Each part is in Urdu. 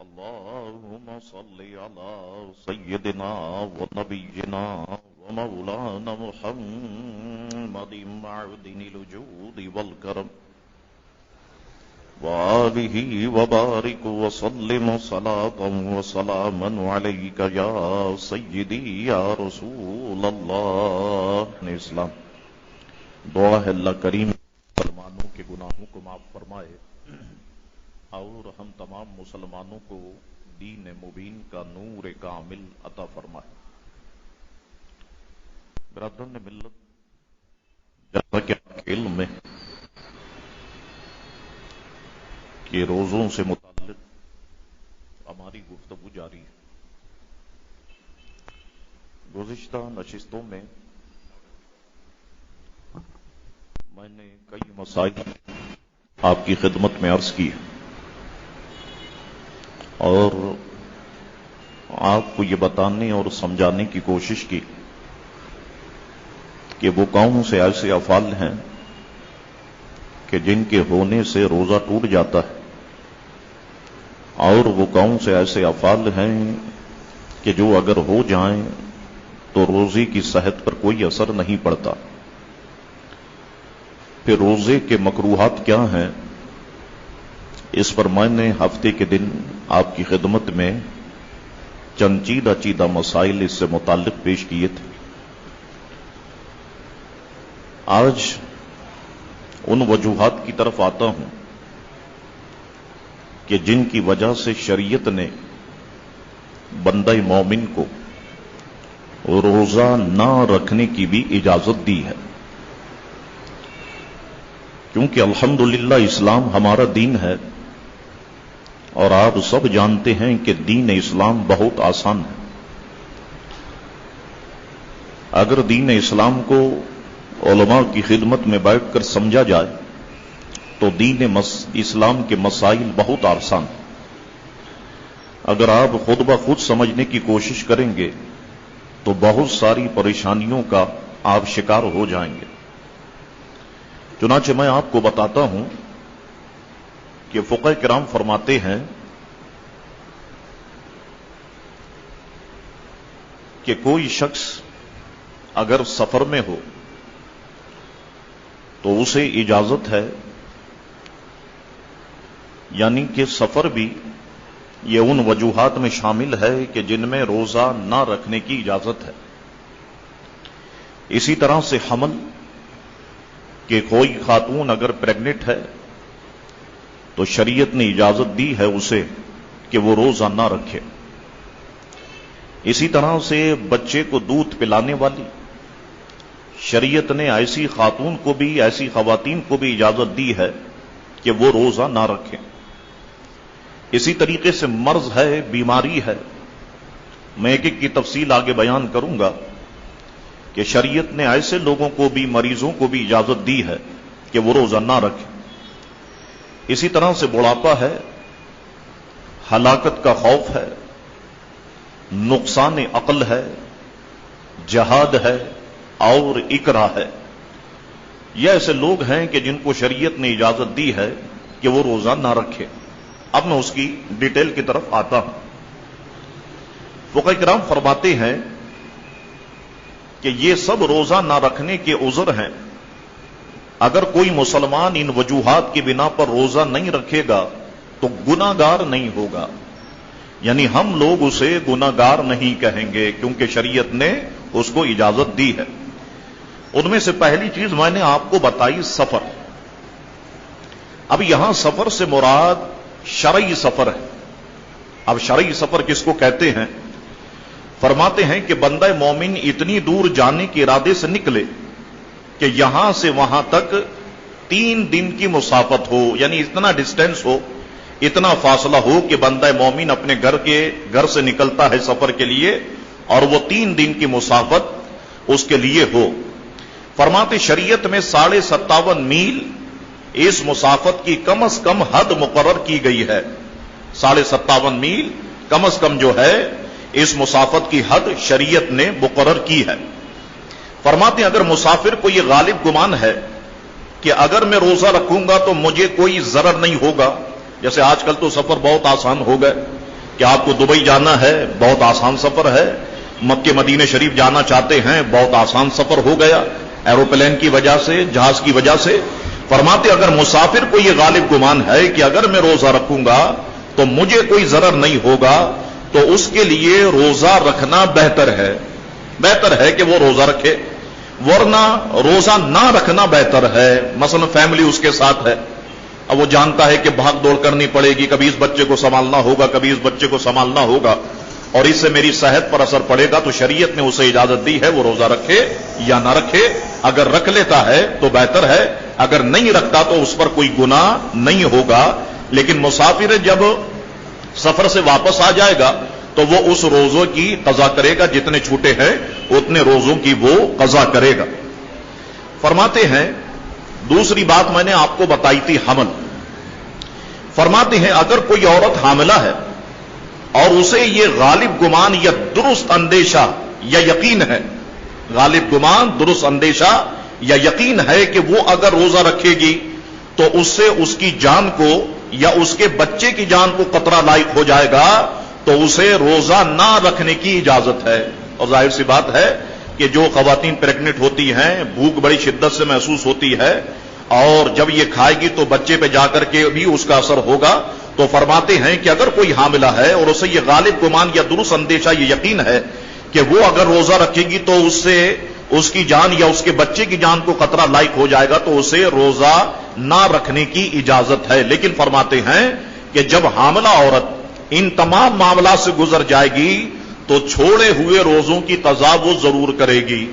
اللهم صل على سيدنا ونبينا ومولانا محمد معدن الجود والكرم وآله وبارك وسلم صلاة وسلاما عليك يا سيدي يا رسول اللہ. اسلام دعا ہے اللہ کریم مسلمانوں کے گناہوں کو معاف فرمائے اور ہم تمام مسلمانوں کو دین مبین کا نور کامل عطا فرمائے. برادران ملت، جیسا کہ آپ کے علم میں کہ روزوں سے متعلق ہماری گفتگو جاری ہے. گزشتہ نشستوں میں میں نے کئی مسائل آپ کی خدمت میں عرض کی اور آپ کو یہ بتانے اور سمجھانے کی کوشش کی کہ وہ کون سے ایسے افعال ہیں کہ جن کے ہونے سے روزہ ٹوٹ جاتا ہے، اور وہ کون سے ایسے افعال ہیں کہ جو اگر ہو جائیں تو روزے کی صحت پر کوئی اثر نہیں پڑتا. پھر روزے کے مکروہات کیا ہیں، اس پر میں نے ہفتے کے دن آپ کی خدمت میں چند چیدہ مسائل اس سے متعلق پیش کیے تھے. آج ان وجوہات کی طرف آتا ہوں کہ جن کی وجہ سے شریعت نے بندہ مومن کو روزہ نہ رکھنے کی بھی اجازت دی ہے، کیونکہ الحمدللہ اسلام ہمارا دین ہے اور آپ سب جانتے ہیں کہ دین اسلام بہت آسان ہے. اگر دین اسلام کو علماء کی خدمت میں بیٹھ کر سمجھا جائے تو دین اسلام کے مسائل بہت آسان ہیں. اگر آپ خود بخود سمجھنے کی کوشش کریں گے تو بہت ساری پریشانیوں کا آپ شکار ہو جائیں گے. چنانچہ میں آپ کو بتاتا ہوں کہ فقہ کرام فرماتے ہیں کہ کوئی شخص اگر سفر میں ہو تو اسے اجازت ہے، یعنی کہ سفر بھی یہ ان وجوہات میں شامل ہے کہ جن میں روزہ نہ رکھنے کی اجازت ہے. اسی طرح سے حمل، کہ کوئی خاتون اگر پریگنٹ ہے تو شریعت نے اجازت دی ہے اسے کہ وہ روزہ نہ رکھے. اسی طرح سے بچے کو دودھ پلانے والی، شریعت نے ایسی خاتون کو بھی، ایسی خواتین کو بھی اجازت دی ہے کہ وہ روزہ نہ رکھیں. اسی طریقے سے مرض ہے، بیماری ہے، میں ایک کی تفصیل آگے بیان کروں گا کہ شریعت نے ایسے لوگوں کو بھی، مریضوں کو بھی اجازت دی ہے کہ وہ روزہ نہ رکھیں. اسی طرح سے بڑھاپا ہے، ہلاکت کا خوف ہے، نقصان عقل ہے، جہاد ہے اور اکراہ ہے. یہ ایسے لوگ ہیں کہ جن کو شریعت نے اجازت دی ہے کہ وہ روزہ نہ رکھے. اب میں اس کی ڈیٹیل کی طرف آتا ہوں. فقہ کرام فرماتے ہیں کہ یہ سب روزہ نہ رکھنے کے عذر ہیں. اگر کوئی مسلمان ان وجوہات کی بنا پر روزہ نہیں رکھے گا تو گناہگار نہیں ہوگا، یعنی ہم لوگ اسے گناہگار نہیں کہیں گے کیونکہ شریعت نے اس کو اجازت دی ہے. ان میں سے پہلی چیز میں نے آپ کو بتائی سفر. اب یہاں سفر سے مراد شرعی سفر ہے. اب شرعی سفر کس کو کہتے ہیں؟ فرماتے ہیں کہ بندہ مومن اتنی دور جانے کے ارادے سے نکلے کہ یہاں سے وہاں تک 3 دن کی مسافت ہو، یعنی اتنا ڈسٹینس ہو، اتنا فاصلہ ہو کہ بندہ مومن اپنے گھر سے نکلتا ہے سفر کے لیے اور وہ 3 دن کی مسافت اس کے لیے ہو. فرماتے شریعت میں 57.5 میل اس مسافت کی کم از کم حد مقرر کی گئی ہے. 57.5 میل کم از کم جو ہے اس مسافت کی حد شریعت نے مقرر کی ہے. فرماتے ہیں اگر مسافر کو یہ غالب گمان ہے کہ اگر میں روزہ رکھوں گا تو مجھے کوئی ضرر نہیں ہوگا، جیسے آج کل تو سفر بہت آسان ہو گئے، کہ آپ کو دبئی جانا ہے، بہت آسان سفر ہے، مکہ مدینہ شریف جانا چاہتے ہیں، بہت آسان سفر ہو گیا ایروپلین کی وجہ سے، جہاز کی وجہ سے۔ فرماتے اگر مسافر کو یہ غالب گمان ہے کہ اگر میں روزہ رکھوں گا تو مجھے کوئی ضرر نہیں ہوگا، تو اس کے لیے روزہ رکھنا بہتر ہے کہ وہ روزہ رکھے، ورنہ روزہ نہ رکھنا بہتر ہے۔ مثلا فیملی اس کے ساتھ ہے، اب وہ جانتا ہے کہ بھاگ دوڑ کرنی پڑے گی، کبھی اس بچے کو سنبھالنا ہوگا، کبھی اس بچے کو سنبھالنا ہوگا، اور اس سے میری صحت پر اثر پڑے گا، تو شریعت نے اسے اجازت دی ہے وہ روزہ رکھے یا نہ رکھے۔ اگر رکھ لیتا ہے تو بہتر ہے، اگر نہیں رکھتا تو اس پر کوئی گناہ نہیں ہوگا۔ لیکن مسافر جب سفر سے واپس آ جائے گا تو وہ اس روزوں کی قضا کرے گا، جتنے چھوٹے ہیں اتنے روزوں کی وہ قضا کرے گا۔ فرماتے ہیں دوسری بات میں نے آپ کو بتائی تھی حمل۔ فرماتے ہیں اگر کوئی عورت حاملہ ہے اور اسے یہ غالب گمان یا درست اندیشہ یا یقین ہے، غالب گمان، درست اندیشہ یا یقین ہے کہ وہ اگر روزہ رکھے گی تو اس سے اس کی جان کو یا اس کے بچے کی جان کو خطرہ لاحق ہو جائے گا، تو اسے روزہ نہ رکھنے کی اجازت ہے۔ اور ظاہر سی بات ہے کہ جو خواتین پریگننٹ ہوتی ہیں، بھوک بڑی شدت سے محسوس ہوتی ہے، اور جب یہ کھائے گی تو بچے پہ جا کر کے بھی اس کا اثر ہوگا۔ تو فرماتے ہیں کہ اگر کوئی حاملہ ہے اور اسے یہ غالب گمان یا درست اندیشہ یہ یقین ہے کہ وہ اگر روزہ رکھے گی تو اس سے اس کی جان یا اس کے بچے کی جان کو خطرہ لاحق ہو جائے گا، تو اسے روزہ نہ رکھنے کی اجازت ہے۔ لیکن فرماتے ہیں کہ جب حاملہ عورت ان تمام معاملات سے گزر جائے گی تو چھوڑے ہوئے روزوں کی قضا وہ ضرور کرے گی۔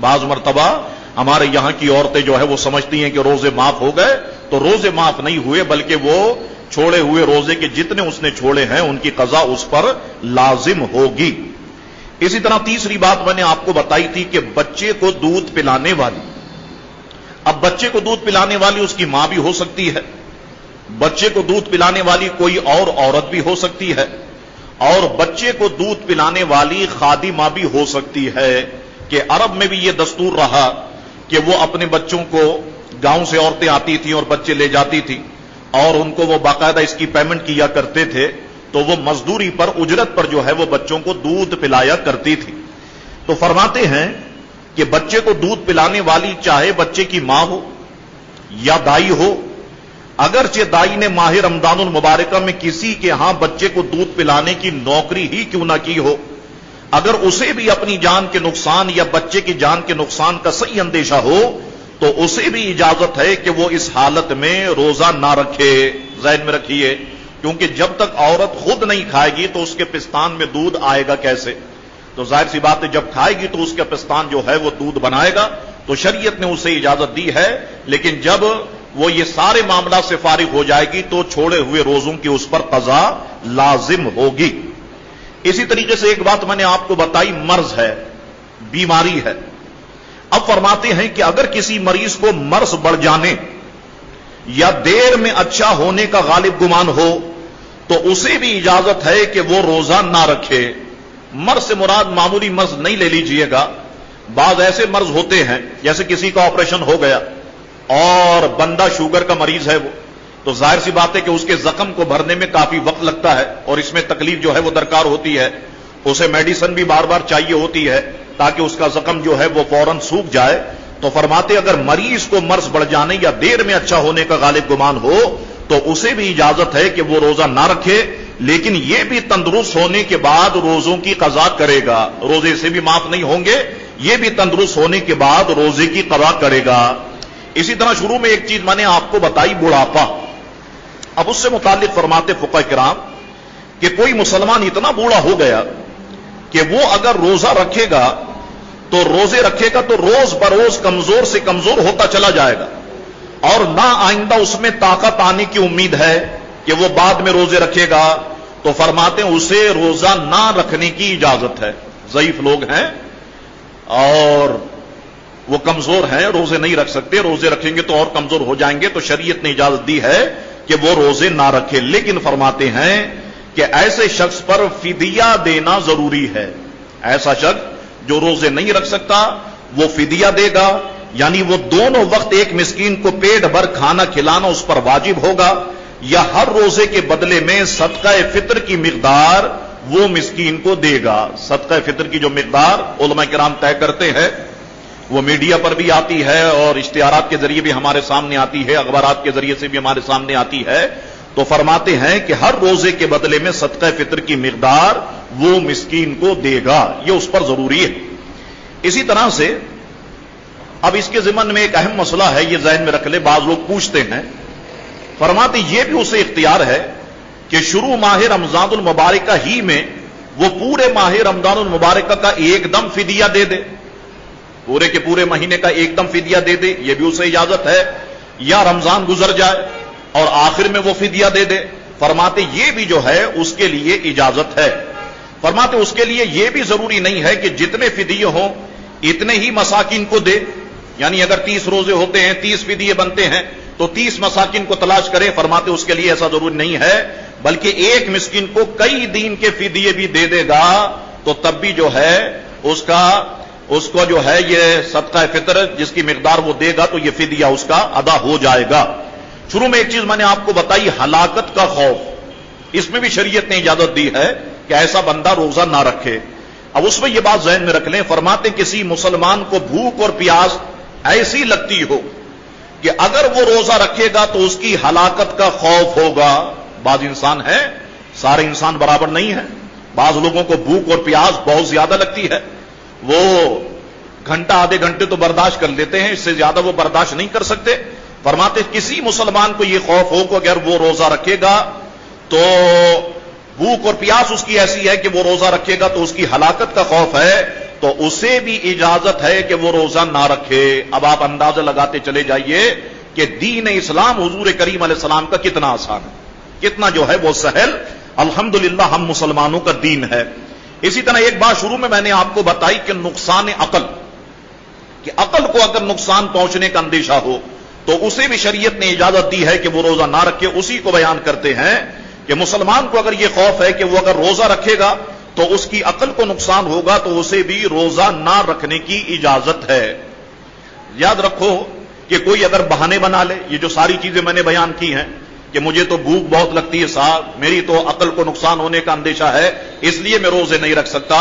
بعض مرتبہ ہمارے یہاں کی عورتیں جو ہے وہ سمجھتی ہیں کہ روزے معاف ہو گئے، تو روزے معاف نہیں ہوئے، بلکہ وہ چھوڑے ہوئے روزے کے جتنے اس نے چھوڑے ہیں ان کی قضا اس پر لازم ہوگی۔ اسی طرح تیسری بات میں نے آپ کو بتائی تھی کہ بچے کو دودھ پلانے والی، اب بچے کو دودھ پلانے والی اس کی ماں بھی ہو سکتی ہے، بچے کو دودھ پلانے والی کوئی اور عورت بھی ہو سکتی ہے، اور بچے کو دودھ پلانے والی خادمہ بھی ہو سکتی ہے۔ کہ عرب میں بھی یہ دستور رہا کہ وہ اپنے بچوں کو، گاؤں سے عورتیں آتی تھیں اور بچے لے جاتی تھیں، اور ان کو وہ باقاعدہ اس کی پیمنٹ کیا کرتے تھے، تو وہ مزدوری پر، اجرت پر جو ہے وہ بچوں کو دودھ پلایا کرتی تھی۔ تو فرماتے ہیں کہ بچے کو دودھ پلانے والی چاہے بچے کی ماں ہو یا دائی ہو، اگرچہ دائی نے ماہ رمضان المبارکہ میں کسی کے ہاں بچے کو دودھ پلانے کی نوکری ہی کیوں نہ کی ہو، اگر اسے بھی اپنی جان کے نقصان یا بچے کی جان کے نقصان کا صحیح اندیشہ ہو تو اسے بھی اجازت ہے کہ وہ اس حالت میں روزہ نہ رکھے۔ ذہن میں رکھیے، کیونکہ جب تک عورت خود نہیں کھائے گی تو اس کے پستان میں دودھ آئے گا کیسے؟ تو ظاہر سی بات ہے جب کھائے گی تو اس کا پستان جو ہے وہ دودھ بنائے گا، تو شریعت نے اسے اجازت دی ہے۔ لیکن جب وہ یہ سارے معاملات سے فارغ ہو جائے گی تو چھوڑے ہوئے روزوں کی اس پر قضا لازم ہوگی۔ اسی طریقے سے ایک بات میں نے آپ کو بتائی، مرض ہے، بیماری ہے۔ اب فرماتے ہیں کہ اگر کسی مریض کو مرض بڑھ جانے یا دیر میں اچھا ہونے کا غالب گمان ہو تو اسے بھی اجازت ہے کہ وہ روزہ نہ رکھے۔ مرض سے مراد معمولی مرض نہیں لے لیجئے گا، بعض ایسے مرض ہوتے ہیں جیسے کسی کا آپریشن ہو گیا اور بندہ شوگر کا مریض ہے، وہ تو ظاہر سی بات ہے کہ اس کے زخم کو بھرنے میں کافی وقت لگتا ہے اور اس میں تکلیف جو ہے وہ درکار ہوتی ہے، اسے میڈیسن بھی بار بار چاہیے ہوتی ہے تاکہ اس کا زخم جو ہے وہ فوراً سوکھ جائے۔ تو فرماتے اگر مریض کو مرض بڑھ جانے یا دیر میں اچھا ہونے کا غالب گمان ہو تو اسے بھی اجازت ہے کہ وہ روزہ نہ رکھے، لیکن یہ بھی تندرست ہونے کے بعد روزوں کی قضا کرے گا، روزے سے بھی معاف نہیں ہوں گے، یہ بھی تندرست ہونے کے بعد روزے کی قضا کرے گا۔ اسی طرح شروع میں ایک چیز میں نے آپ کو بتائی، بڑھاپا۔ اب اس سے متعلق فرماتے فقہ کرام کہ کوئی مسلمان اتنا بوڑھا ہو گیا کہ وہ اگر روزہ رکھے گا تو روز بروز کمزور سے کمزور ہوتا چلا جائے گا، اور نہ آئندہ اس میں طاقت آنے کی امید ہے کہ وہ بعد میں روزے رکھے گا، تو فرماتے ہیں اسے روزہ نہ رکھنے کی اجازت ہے۔ ضعیف لوگ ہیں اور وہ کمزور ہیں، روزے نہیں رکھ سکتے، روزے رکھیں گے تو اور کمزور ہو جائیں گے، تو شریعت نے اجازت دی ہے کہ وہ روزے نہ رکھے۔ لیکن فرماتے ہیں کہ ایسے شخص پر فدیہ دینا ضروری ہے۔ ایسا شخص جو روزے نہیں رکھ سکتا وہ فدیہ دے گا، یعنی وہ دونوں وقت ایک مسکین کو پیٹ بھر کھانا کھلانا اس پر واجب ہوگا۔ یا ہر روزے کے بدلے میں صدقہ فطر کی مقدار وہ مسکین کو دے گا. صدقہ فطر کی جو مقدار علماء کرام طے کرتے ہیں وہ میڈیا پر بھی آتی ہے اور اشتہارات کے ذریعے بھی ہمارے سامنے آتی ہے, اخبارات کے ذریعے سے بھی ہمارے سامنے آتی ہے. تو فرماتے ہیں کہ ہر روزے کے بدلے میں صدقہ فطر کی مقدار وہ مسکین کو دے گا, یہ اس پر ضروری ہے. اسی طرح سے اب اس کے ضمن میں ایک اہم مسئلہ ہے, یہ ذہن میں رکھ لے, بعض لوگ پوچھتے ہیں, فرماتے یہ بھی اسے اختیار ہے کہ شروع ماہ رمضان المبارکہ ہی میں وہ پورے ماہ رمضان المبارکہ کا ایک دم فدیہ دے دے, پورے کے پورے مہینے کا ایک دم فدیہ دے دے, یہ بھی اسے اجازت ہے, یا رمضان گزر جائے اور آخر میں وہ فدیہ دے دے. فرماتے یہ بھی جو ہے اس کے لیے اجازت ہے. فرماتے اس کے لیے یہ بھی ضروری نہیں ہے کہ جتنے فدیے ہوں اتنے ہی مساکین کو دے, یعنی اگر 30 روزے ہوتے ہیں 30 فدیے بنتے ہیں تو 30 مساکین کو تلاش کرے. فرماتے اس کے لیے ایسا ضروری نہیں ہے, بلکہ ایک مسکین کو کئی دن کے فدیے بھی دے دے گا تو تب بھی جو ہے اس کو جو ہے یہ صدقہ فطر جس کی مقدار وہ دے گا تو یہ فدیہ اس کا ادا ہو جائے گا. شروع میں ایک چیز میں نے آپ کو بتائی, ہلاکت کا خوف, اس میں بھی شریعت نے اجازت دی ہے کہ ایسا بندہ روزہ نہ رکھے. اب اس میں یہ بات ذہن میں رکھ لیں, فرماتے کسی مسلمان کو بھوک اور پیاس ایسی لگتی ہو کہ اگر وہ روزہ رکھے گا تو اس کی ہلاکت کا خوف ہوگا. بعض انسان ہے, سارے انسان برابر نہیں ہے, بعض لوگوں کو بھوک اور پیاس بہت زیادہ لگتی ہے, وہ گھنٹہ آدھے گھنٹے تو برداشت کر لیتے ہیں, اس سے زیادہ وہ برداشت نہیں کر سکتے. فرماتے کسی مسلمان کو یہ خوف ہو کہ اگر وہ روزہ رکھے گا تو بھوک اور پیاس اس کی ایسی ہے کہ وہ روزہ رکھے گا تو اس کی ہلاکت کا خوف ہے, تو اسے بھی اجازت ہے کہ وہ روزہ نہ رکھے. اب آپ اندازہ لگاتے چلے جائیے کہ دین اسلام حضور کریم علیہ السلام کا کتنا آسان ہے, کتنا جو ہے وہ سہل الحمدللہ ہم مسلمانوں کا دین ہے. اسی طرح ایک بات شروع میں نے آپ کو بتائی کہ نقصان عقل, کہ عقل کو اگر نقصان پہنچنے کا اندیشہ ہو تو اسے بھی شریعت نے اجازت دی ہے کہ وہ روزہ نہ رکھے. اسی کو بیان کرتے ہیں کہ مسلمان کو اگر یہ خوف ہے کہ وہ اگر روزہ رکھے گا تو اس کی عقل کو نقصان ہوگا تو اسے بھی روزہ نہ رکھنے کی اجازت ہے. یاد رکھو کہ کوئی اگر بہانے بنا لے, یہ جو ساری چیزیں میں نے بیان کی ہیں کہ مجھے تو بھوک بہت لگتی ہے صاحب, میری تو عقل کو نقصان ہونے کا اندیشہ ہے اس لیے میں روزے نہیں رکھ سکتا,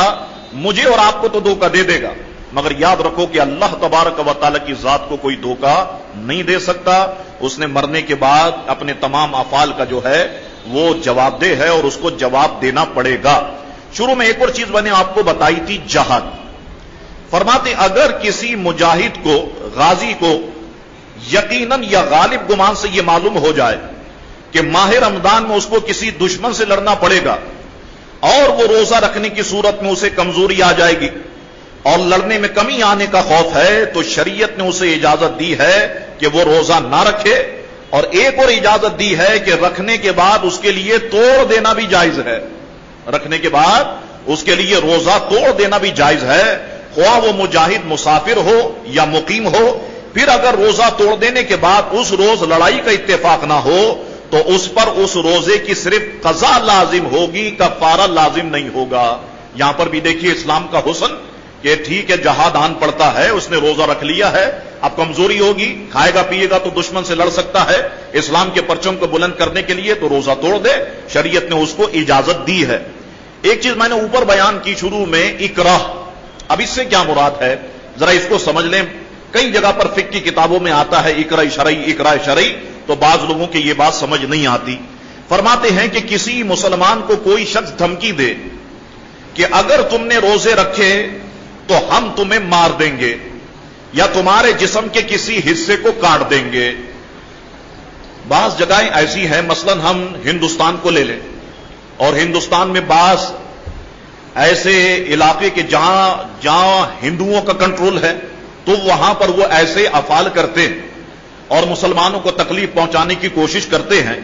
مجھے اور آپ کو تو دھوکہ دے دے گا, مگر یاد رکھو کہ اللہ تبارک و تعالی کی ذات کو کوئی دھوکہ نہیں دے سکتا. اس نے مرنے کے بعد اپنے تمام افعال کا جو ہے وہ جواب دہ ہے اور اس کو جواب دینا پڑے گا. شروع میں ایک اور چیز میں نے آپ کو بتائی تھی, جہاد. فرماتے اگر کسی مجاہد کو, غازی کو یقیناً یا غالب گمان سے یہ معلوم ہو جائے کہ ماہ رمضان میں اس کو کسی دشمن سے لڑنا پڑے گا اور وہ روزہ رکھنے کی صورت میں اسے کمزوری آ جائے گی اور لڑنے میں کمی آنے کا خوف ہے, تو شریعت نے اسے اجازت دی ہے کہ وہ روزہ نہ رکھے. اور ایک اور اجازت دی ہے کہ رکھنے کے بعد اس کے لیے توڑ دینا بھی جائز ہے, رکھنے کے بعد اس کے لیے روزہ توڑ دینا بھی جائز ہے, خواہ وہ مجاہد مسافر ہو یا مقیم ہو. پھر اگر روزہ توڑ دینے کے بعد اس روز لڑائی کا اتفاق نہ ہو تو اس پر اس روزے کی صرف قضا لازم ہوگی, کفارہ لازم نہیں ہوگا. یہاں پر بھی دیکھیے اسلام کا حسن کہ ٹھیک ہے جہاد آن پڑتا ہے, اس نے روزہ رکھ لیا ہے, اب کمزوری ہوگی, کھائے گا پیے گا تو دشمن سے لڑ سکتا ہے, اسلام کے پرچم کو بلند کرنے کے لیے تو روزہ توڑ دے, شریعت نے اس کو اجازت دی ہے. ایک چیز میں نے اوپر بیان کی شروع میں, اکراہ. اب اس سے کیا مراد ہے ذرا اس کو سمجھ لیں. کئی جگہ پر فقہ کی کتابوں میں آتا ہے اکراہ شرعی, اکراہ شرعی, تو بعض لوگوں کی یہ بات سمجھ نہیں آتی. فرماتے ہیں کہ کسی مسلمان کو کوئی شخص دھمکی دے کہ اگر تم نے روزے رکھے تو ہم تمہیں مار دیں گے یا تمہارے جسم کے کسی حصے کو کاٹ دیں گے. بعض جگہیں ایسی ہیں, مثلا ہم ہندوستان کو لے لیں اور ہندوستان میں بعض ایسے علاقے کے جہاں ہندوؤں کا کنٹرول ہے تو وہاں پر وہ ایسے افعال کرتے ہیں اور مسلمانوں کو تکلیف پہنچانے کی کوشش کرتے ہیں.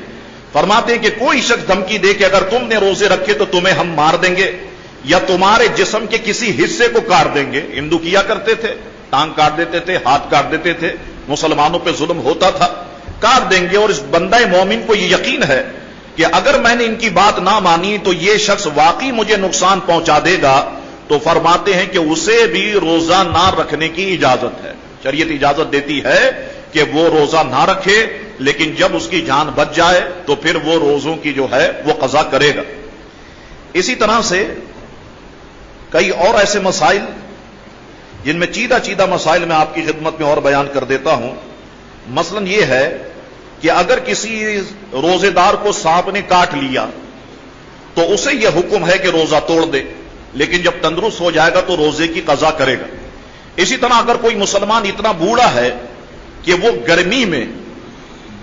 فرماتے ہیں کہ کوئی شخص دھمکی دے کہ اگر تم نے روزے رکھے تو تمہیں ہم مار دیں گے یا تمہارے جسم کے کسی حصے کو کاٹ دیں گے. ہندو کیا کرتے تھے, ٹانگ کاٹ دیتے تھے, ہاتھ کاٹ دیتے تھے, مسلمانوں پہ ظلم ہوتا تھا, کاٹ دیں گے. اور اس بندہ مومن کو یہ یقین ہے کہ اگر میں نے ان کی بات نہ مانی تو یہ شخص واقعی مجھے نقصان پہنچا دے گا, تو فرماتے ہیں کہ اسے بھی روزہ نہ رکھنے کی اجازت ہے. شریعت اجازت دیتی ہے کہ وہ روزہ نہ رکھے لیکن جب اس کی جان بچ جائے تو پھر وہ روزوں کی جو ہے وہ قضا کرے گا۔ اسی طرح سے کئی اور ایسے مسائل جن میں چیدہ مسائل میں آپ کی خدمت میں اور بیان کر دیتا ہوں۔ مثلا یہ ہے کہ اگر کسی روزے دار کو سانپ نے کاٹ لیا تو اسے یہ حکم ہے کہ روزہ توڑ دے، لیکن جب تندرست ہو جائے گا تو روزے کی قضا کرے گا۔ اسی طرح اگر کوئی مسلمان اتنا بوڑھا ہے کہ وہ گرمی میں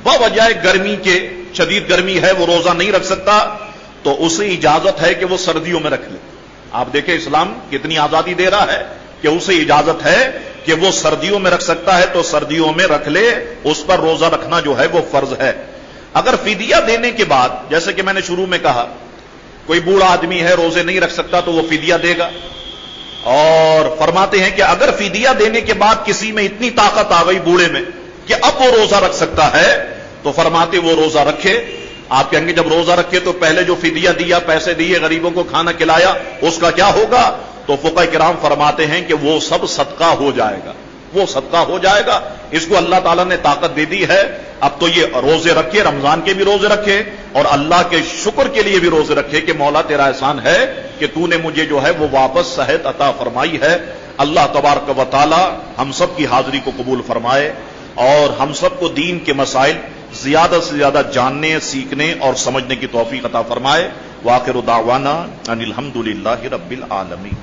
بوجہ گرمی کے، شدید گرمی ہے، وہ روزہ نہیں رکھ سکتا، تو اسے اجازت ہے کہ وہ سردیوں میں رکھ لے۔ آپ دیکھیں اسلام کتنی آزادی دے رہا ہے کہ اسے اجازت ہے کہ وہ سردیوں میں رکھ سکتا ہے تو سردیوں میں رکھ لے، اس پر روزہ رکھنا جو ہے وہ فرض ہے۔ اگر فدیہ دینے کے بعد، جیسے کہ میں نے شروع میں کہا، کوئی بوڑھا آدمی ہے روزے نہیں رکھ سکتا تو وہ فدیہ دے گا، اور فرماتے ہیں کہ اگر فدیہ دینے کے بعد کسی میں اتنی طاقت آ گئی بوڑھے میں کہ اب وہ روزہ رکھ سکتا ہے تو فرماتے وہ روزہ رکھے۔ آپ کہیں گے جب روزہ رکھے تو پہلے جو فدیہ دیا، پیسے دیے، غریبوں کو کھانا کھلایا، اس کا کیا ہوگا؟ تو فقہاء کرام فرماتے ہیں کہ وہ سب صدقہ ہو جائے گا، وہ صدقہ ہو جائے گا۔ اس کو اللہ تعالیٰ نے طاقت دے دی ہے، اب تو یہ روزے رکھے، رمضان کے بھی روزے رکھے اور اللہ کے شکر کے لیے بھی روزے رکھے کہ مولا تیرا احسان ہے کہ تو نے مجھے جو ہے وہ واپس صحت عطا فرمائی ہے۔ اللہ تبارک و تعالی ہم سب کی حاضری کو قبول فرمائے اور ہم سب کو دین کے مسائل زیادہ سے زیادہ جاننے، سیکھنے اور سمجھنے کی توفیق عطا فرمائے۔ وآخر دعوانا ان الحمد للہ رب العالمین۔